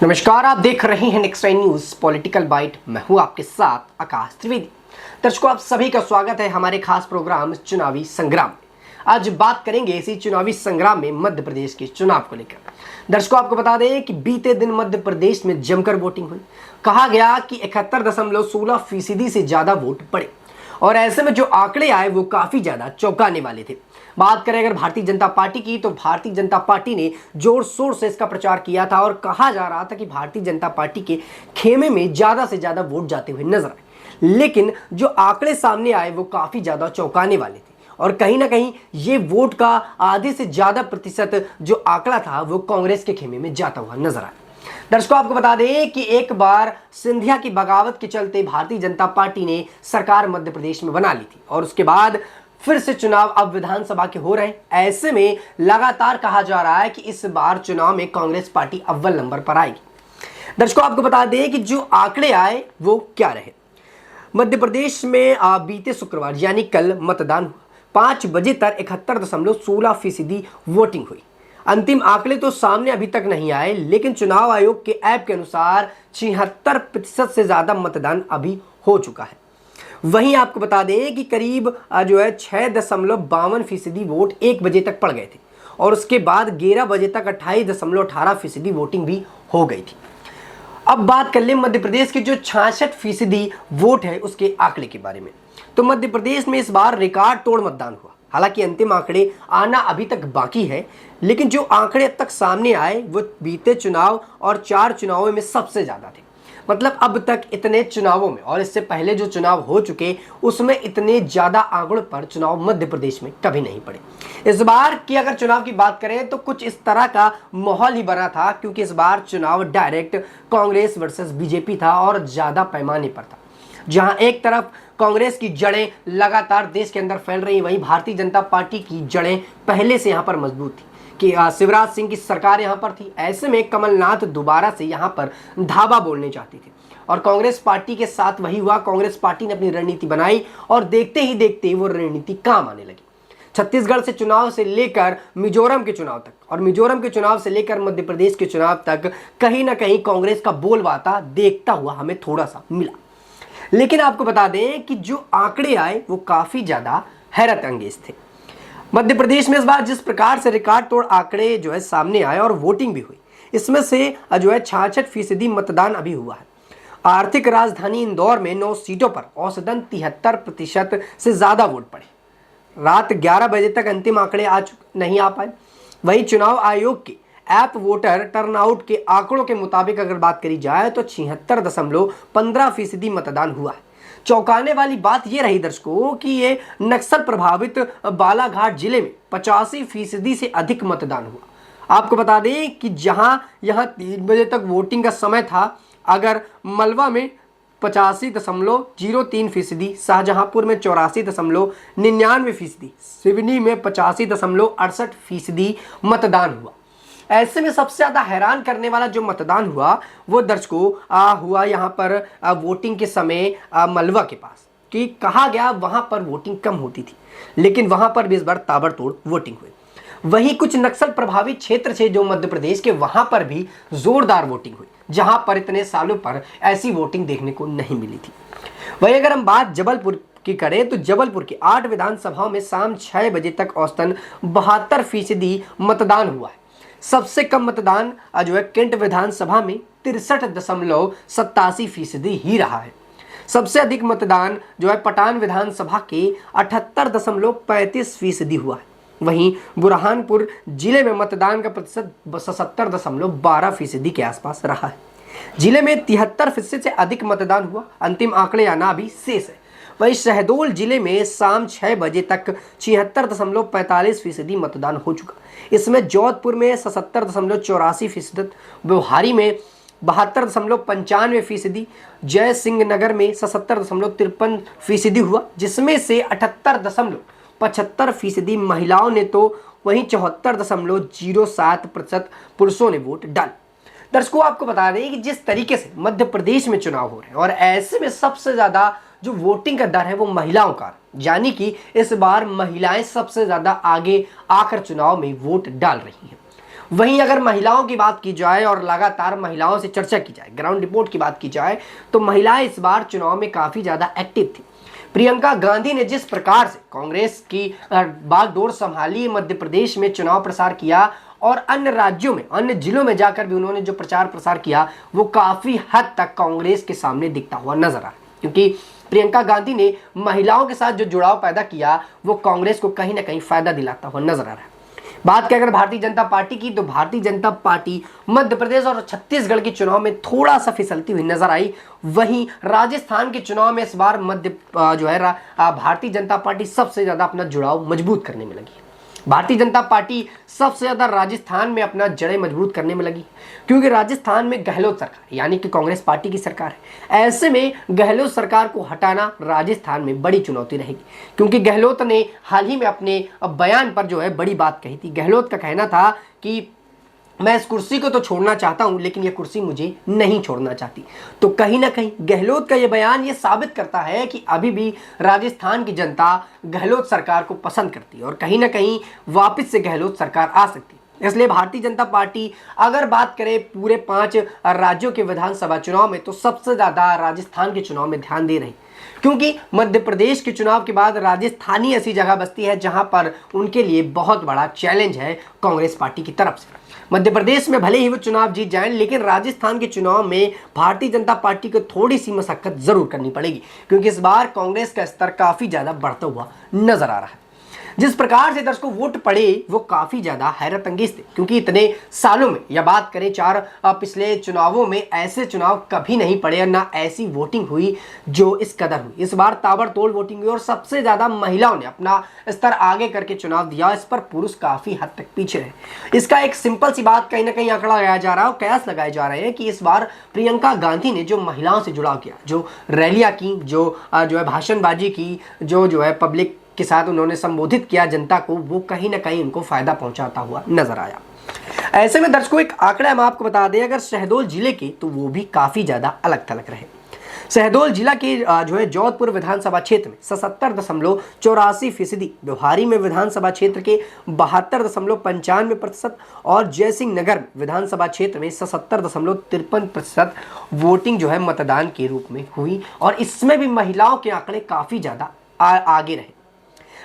नमस्कार, आप देख रहे हैं नेक्स्ट न्यूज पॉलिटिकल बाइट। मैं हूं आपके साथ आकाश त्रिवेदी। दर्शकों, आप सभी का स्वागत है हमारे खास प्रोग्राम चुनावी संग्राम में। आज बात करेंगे इसी चुनावी संग्राम में मध्य प्रदेश के चुनाव को लेकर। दर्शकों, आपको बता दें कि बीते दिन मध्य प्रदेश में जमकर वोटिंग हुई। कहा गया कि 71.16% से ज्यादा वोट पड़े और ऐसे में जो आंकड़े आए वो काफी ज्यादा चौंकाने वाले थे। बात करें अगर भारतीय जनता पार्टी की, तो भारतीय जनता पार्टी ने जोर शोर से इसका प्रचार किया था और कहा जा रहा था कि भारतीय जनता पार्टी के खेमे में ज्यादा से ज्यादा वोट जाते हुए नजर आए। लेकिन जो आंकड़े सामने आए वो काफी ज्यादा चौंकाने वाले थे और कहीं ना कहीं ये वोट का आधे से ज्यादा प्रतिशत जो आंकड़ा था वो कांग्रेस के खेमे में जाता हुआ नजर आया। दर्शकों, आपको बता दें कि एक बार सिंधिया की बगावत के चलते भारतीय जनता पार्टी ने सरकार मध्य प्रदेश में बना ली थी और उसके बाद फिर से चुनाव अब विधानसभा के हो रहे हैं। ऐसे में लगातार कहा जा रहा है कि इस बार चुनाव में कांग्रेस पार्टी अव्वल नंबर पर आएगी। दर्शकों, आपको बता दें कि जो आंकड़े आए वो क्या रहे। मध्य प्रदेश में बीते शुक्रवार यानी कल मतदान हुआ। 5 बजे तक 71.16% वोटिंग हुई। अंतिम आंकड़े तो सामने अभी तक नहीं आए, लेकिन चुनाव आयोग के ऐप के अनुसार 76% से ज्यादा मतदान अभी हो चुका है। वहीं आपको बता दें कि करीब 6.52% वोट 1 बजे तक पड़ गए थे और उसके बाद 11 बजे तक 28.18% वोटिंग भी हो गई थी। अब बात कर लें मध्य प्रदेश के जो 66% वोट है उसके आंकड़े के बारे में। तो मध्य प्रदेश में इस बार रिकॉर्ड तोड़ मतदान हुआ। हालांकि अंतिम आंकड़े आना अभी तक बाकी है, लेकिन जो आंकड़े अब तक सामने आए वो बीते चुनाव और 4 चुनावों में सबसे ज्यादा थे। मतलब अब तक इतने चुनावों में और इससे पहले जो चुनाव हो चुके उसमें इतने ज्यादा आंकड़ों पर चुनाव मध्य प्रदेश में कभी नहीं पड़े। इस बार की अगर चुनाव की बात करें तो कुछ इस तरह का माहौल ही बना था, क्योंकि इस बार चुनाव डायरेक्ट कांग्रेस वर्सेस बीजेपी था और ज्यादा पैमाने पर था। जहां एक तरफ कांग्रेस की जड़ें लगातार देश के अंदर फैल रही, वहीं भारतीय जनता पार्टी की जड़ें पहले से यहां पर मजबूत थी कि शिवराज सिंह की सरकार यहां पर थी। ऐसे में कमलनाथ दोबारा से यहां पर धावा बोलने चाहती थी और कांग्रेस पार्टी के साथ वही हुआ। कांग्रेस पार्टी ने अपनी रणनीति बनाई और देखते ही देखते वो रणनीति काम आने लगी। छत्तीसगढ़ से चुनाव से लेकर मिजोरम के चुनाव तक और मिजोरम के चुनाव से लेकर मध्य प्रदेश के चुनाव तक कहीं ना कहीं कांग्रेस का बोलबाला देखता हुआ हमें थोड़ा सा मिला। लेकिन आपको बता दें कि जो आंकड़े आए वो काफी ज्यादा हैरत अंगेज थे। मध्य प्रदेश में इस बार जिस प्रकार से रिकॉर्ड तोड़ आंकड़े जो है सामने आए और वोटिंग भी हुई, इसमें से जो है 66% मतदान अभी हुआ है। आर्थिक राजधानी इंदौर में 9 सीटों पर औसतन 73% से ज्यादा वोट पड़े। रात 11 बजे तक अंतिम आंकड़े नहीं आ पाए। वहीं चुनाव आयोग के ऐप वोटर टर्नआउट के आंकड़ों के मुताबिक अगर बात करी जाए तो 76.15% मतदान हुआ है। चौंकाने वाली बात यह रही दर्शकों कि ये नक्सल प्रभावित बालाघाट जिले में 85% से अधिक मतदान हुआ। आपको बता दें कि जहां यहां 3 बजे तक वोटिंग का समय था, अगर मलवा में 85.03%, शाहजहांपुर में 84.99%, सिवनी में 85.68% मतदान हुआ। ऐसे में सबसे ज्यादा हैरान करने वाला जो मतदान हुआ वो दर्शकों हुआ यहाँ पर वोटिंग के समय मलवा के पास, कि कहा गया वहां पर वोटिंग कम होती थी, लेकिन वहां पर भी इस बार ताबड़तोड़ वोटिंग हुई। वहीं कुछ नक्सल प्रभावित क्षेत्र थे जो मध्य प्रदेश के, वहां पर भी जोरदार वोटिंग हुई, जहां पर इतने सालों पर ऐसी वोटिंग देखने को नहीं मिली थी। वहीं अगर हम बात जबलपुर की करें तो जबलपुर की 8 विधानसभाओं में शाम 6 बजे तक औसतन 72% मतदान हुआ है। सबसे कम मतदान जो है कैंट विधानसभा में 63.87% ही रहा है। सबसे अधिक मतदान जो है पटान विधानसभा के 78.35% हुआ है। वहीं बुरहानपुर जिले में मतदान का प्रतिशत 77.12% के आसपास रहा है। जिले में 73% से अधिक मतदान हुआ। अंतिम आंकड़े आना अभी शेष है। वहीं शहडोल जिले में शाम 6 बजे तक 76.45% मतदान हो चुका। इसमें जोधपुर में 77.84%, व्यवहारी में 72.95%, जय सिंह नगर में 77.53% हुआ, जिसमें से 78.75% महिलाओं ने तो वहीं 74.07% पुरुषों ने वोट डाला। दर्शकों, आपको बता दें कि जिस तरीके से मध्य प्रदेश में चुनाव हो रहे हैं और ऐसे में सबसे ज्यादा जो वोटिंग का दर है वो महिलाओं का, यानी कि इस बार महिलाएं सबसे ज्यादा आगे आकर चुनाव में वोट डाल रही हैं। वहीं अगर महिलाओं की बात की जाए और लगातार महिलाओं से चर्चा की जाए, ग्राउंड रिपोर्ट की बात की जाए, तो महिलाएं इस बार चुनाव में काफी ज्यादा एक्टिव थी। प्रियंका गांधी ने जिस प्रकार से कांग्रेस की बागडोर संभाली, मध्य प्रदेश में चुनाव प्रसार किया और अन्य राज्यों में, अन्य जिलों में जाकर भी उन्होंने जो प्रचार प्रसार किया, वो काफी हद तक कांग्रेस के सामने दिखता हुआ नजर आ रहा है। क्योंकि प्रियंका गांधी ने महिलाओं के साथ जो जुड़ाव पैदा किया, वो कांग्रेस को कहीं ना कहीं फायदा दिलाता हुआ नजर आ रहा है। बात करें अगर भारतीय जनता पार्टी की, तो भारतीय जनता पार्टी मध्य प्रदेश और छत्तीसगढ़ के चुनाव में थोड़ा सा फिसलती हुई नजर आई। वहीं राजस्थान के चुनाव में इस बार भारतीय जनता पार्टी सबसे ज्यादा अपना जुड़ाव मजबूत करने में लगी। भारतीय जनता पार्टी सबसे ज्यादा राजस्थान में अपना जड़ें मजबूत करने में लगी, क्योंकि राजस्थान में गहलोत सरकार यानी कि कांग्रेस पार्टी की सरकार है। ऐसे में गहलोत सरकार को हटाना राजस्थान में बड़ी चुनौती रहेगी, क्योंकि गहलोत ने हाल ही में अपने बयान पर जो है बड़ी बात कही थी। गहलोत का कहना था कि मैं इस कुर्सी को तो छोड़ना चाहता हूं, लेकिन यह कुर्सी मुझे नहीं छोड़ना चाहती। तो कहीं ना कहीं गहलोत का यह बयान यह साबित करता है कि अभी भी राजस्थान की जनता गहलोत सरकार को पसंद करती है और कहीं ना कहीं वापस से गहलोत सरकार आ सकती है। इसलिए भारतीय जनता पार्टी अगर बात करें पूरे 5 राज्यों के विधानसभा चुनाव में, तो सबसे ज्यादा राजस्थान के चुनाव में ध्यान दे रही, क्योंकि मध्य प्रदेश के चुनाव के बाद राजस्थान ही ऐसी जगह बसती है जहां पर उनके लिए बहुत बड़ा चैलेंज है कांग्रेस पार्टी की तरफ से। मध्य प्रदेश में भले ही वो चुनाव जीत जाएं, लेकिन राजस्थान के चुनाव में भारतीय जनता पार्टी को थोड़ी सी मशक्कत जरूर करनी पड़ेगी, क्योंकि इस बार कांग्रेस का स्तर काफी ज्यादा बढ़ता हुआ नजर आ रहा है। जिस प्रकार से दर्शकों वोट पड़े, वो काफी ज्यादा हैरत अंगेज थे, क्योंकि इतने सालों में या बात करें 4 पिछले चुनावों में ऐसे चुनाव कभी नहीं पड़े और ना ऐसी वोटिंग हुई जो इस कदर हुई। इस बार ताबड़तोड़ वोटिंग हुई और सबसे ज्यादा महिलाओं ने अपना स्तर आगे करके चुनाव दिया। इस पर पुरुष काफी हद तक पीछे रहे। इसका एक सिंपल सी बात कहीं ना कहीं आंकड़ा लगाया जा रहा है और कयास लगाए जा रहे हैं कि इस बार प्रियंका गांधी ने जो महिलाओं से जुड़ाव किया, जो रैलियां की, जो है भाषणबाजी की, जो है पब्लिक के साथ उन्होंने संबोधित किया जनता को, वो कहीं ना कहीं उनको फायदा पहुंचाता हुआ नजर आया। ऐसे में दर्शकों एक आंकड़ा हम आपको बता दें अगर शहडोल जिले के, तो वो भी काफी ज्यादा अलग थलग रहे। शहडोल जिला के जो है जोधपुर विधानसभा क्षेत्र में 77.84%, बिहारी में विधानसभा क्षेत्र के 72.95% और जयसिंह नगर विधानसभा क्षेत्र में 77.53% वोटिंग जो है मतदान के रूप में हुई और इसमें भी महिलाओं के आंकड़े काफी ज्यादा आगे रहे।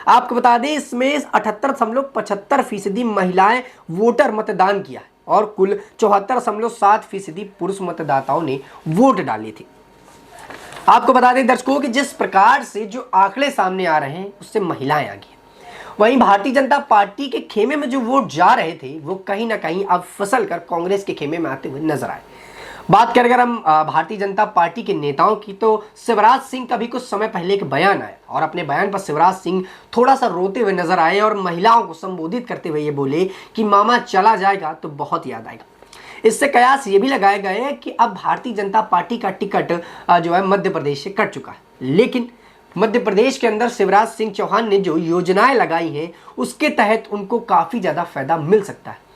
आपको बता दें इसमें 78.75% महिलाएं वोटर मतदान किया है और कुल 74.7% पुरुष मतदाताओं ने वोट डाले थे। आपको बता दें दर्शकों कि जिस प्रकार से जो आंकड़े सामने आ रहे हैं उससे महिलाएं आगे हैं। वहीं भारतीय जनता पार्टी के खेमे में जो वोट जा रहे थे वो कहीं ना कहीं अब फिसल कर कांग्रेस के खेमे में आते हुए नजर आए। बात करें अगर हम भारतीय जनता पार्टी के नेताओं की, तो शिवराज सिंह का भी कुछ समय पहले एक बयान आया और अपने बयान पर शिवराज सिंह थोड़ा सा रोते हुए नजर आए और महिलाओं को संबोधित करते हुए ये बोले कि मामा चला जाएगा तो बहुत याद आएगा। इससे कयास ये भी लगाए गए हैं कि अब भारतीय जनता पार्टी का टिकट जो है मध्य प्रदेश से कट चुका है, लेकिन मध्य प्रदेश के अंदर शिवराज सिंह चौहान ने जो योजनाएं लगाई हैं उसके तहत उनको काफी ज्यादा फायदा मिल सकता है।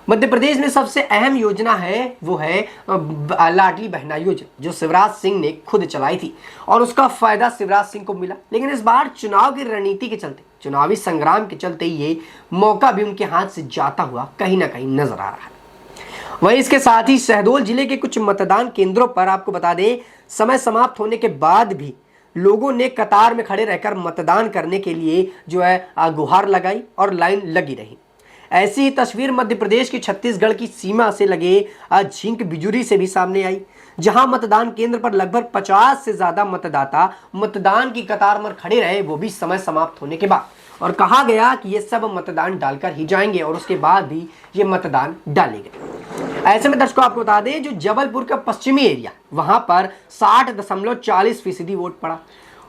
मध्य प्रदेश में सबसे अहम योजना है वो है लाडली बहना योजना, जो शिवराज सिंह ने खुद चलाई थी और उसका फायदा शिवराज सिंह को मिला। लेकिन इस बार चुनाव की रणनीति के चलते, चुनावी संग्राम के चलते ये मौका भी उनके हाथ से जाता हुआ कहीं ना कहीं नजर आ रहा है। वहीं इसके साथ ही शहडोल जिले के कुछ मतदान केंद्रों पर आपको बता दें समय समाप्त होने के बाद भी लोगों ने कतार में खड़े रहकर मतदान करने के लिए जो है गुहार लगाई और लाइन लगी रही। ऐसी ही तस्वीर मध्य प्रदेश की छत्तीसगढ़ की सीमा से लगे झींक बिजुरी से भी सामने आई, जहां मतदान केंद्र पर लगभग 50 से ज्यादा मतदाता मतदान की कतार में खड़े रहे, वो भी समय समाप्त होने के बाद, और कहा गया कि ये सब मतदान डालकर ही जाएंगे और उसके बाद भी ये मतदान डाले गए। ऐसे में दर्शकों आपको बता दें जो जबलपुर का पश्चिमी एरिया, वहां पर 60.40% वोट पड़ा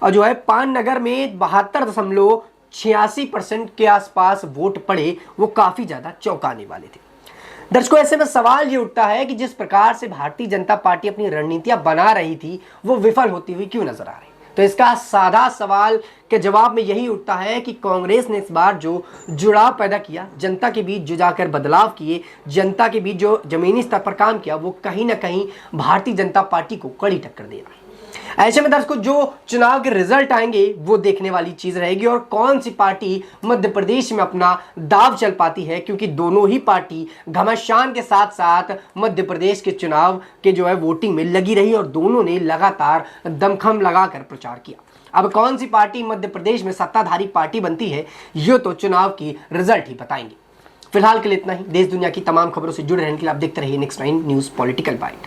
और जो है पाननगर में 72.86% के आसपास वोट पड़े, वो काफी ज्यादा चौंकाने वाले थे। दर्शकों ऐसे में सवाल ये उठता है कि जिस प्रकार से भारतीय जनता पार्टी अपनी रणनीतियां बना रही थी वो विफल होती हुई क्यों नजर आ रही। तो इसका सादा सवाल के जवाब में यही उठता है कि कांग्रेस ने इस बार जो जुड़ाव पैदा किया, जनता के बीच जो जाकर बदलाव किए, जनता के बीच जो जमीनी स्तर पर काम किया, वो कहीं ना कहीं भारतीय जनता पार्टी को कड़ी टक्कर दे रहा है। ऐसे में दर्शकों जो चुनाव के रिजल्ट आएंगे वो देखने वाली चीज रहेगी और कौन सी पार्टी मध्य प्रदेश में अपना दाव चल पाती है, क्योंकि दोनों ही पार्टी घमासान के साथ साथ मध्य प्रदेश के चुनाव के जो है वोटिंग में लगी रही और दोनों ने लगातार दमखम लगाकर प्रचार किया। अब कौन सी पार्टी मध्य प्रदेश में सत्ताधारी पार्टी बनती है ये तो चुनाव की रिजल्ट ही बताएंगे। फिलहाल के लिए इतना ही। देश दुनिया की तमाम खबरों से जुड़े रहने के लिए आप देखते रहिए नेक्स्ट 9 न्यूज़ पॉलिटिकल बाइट।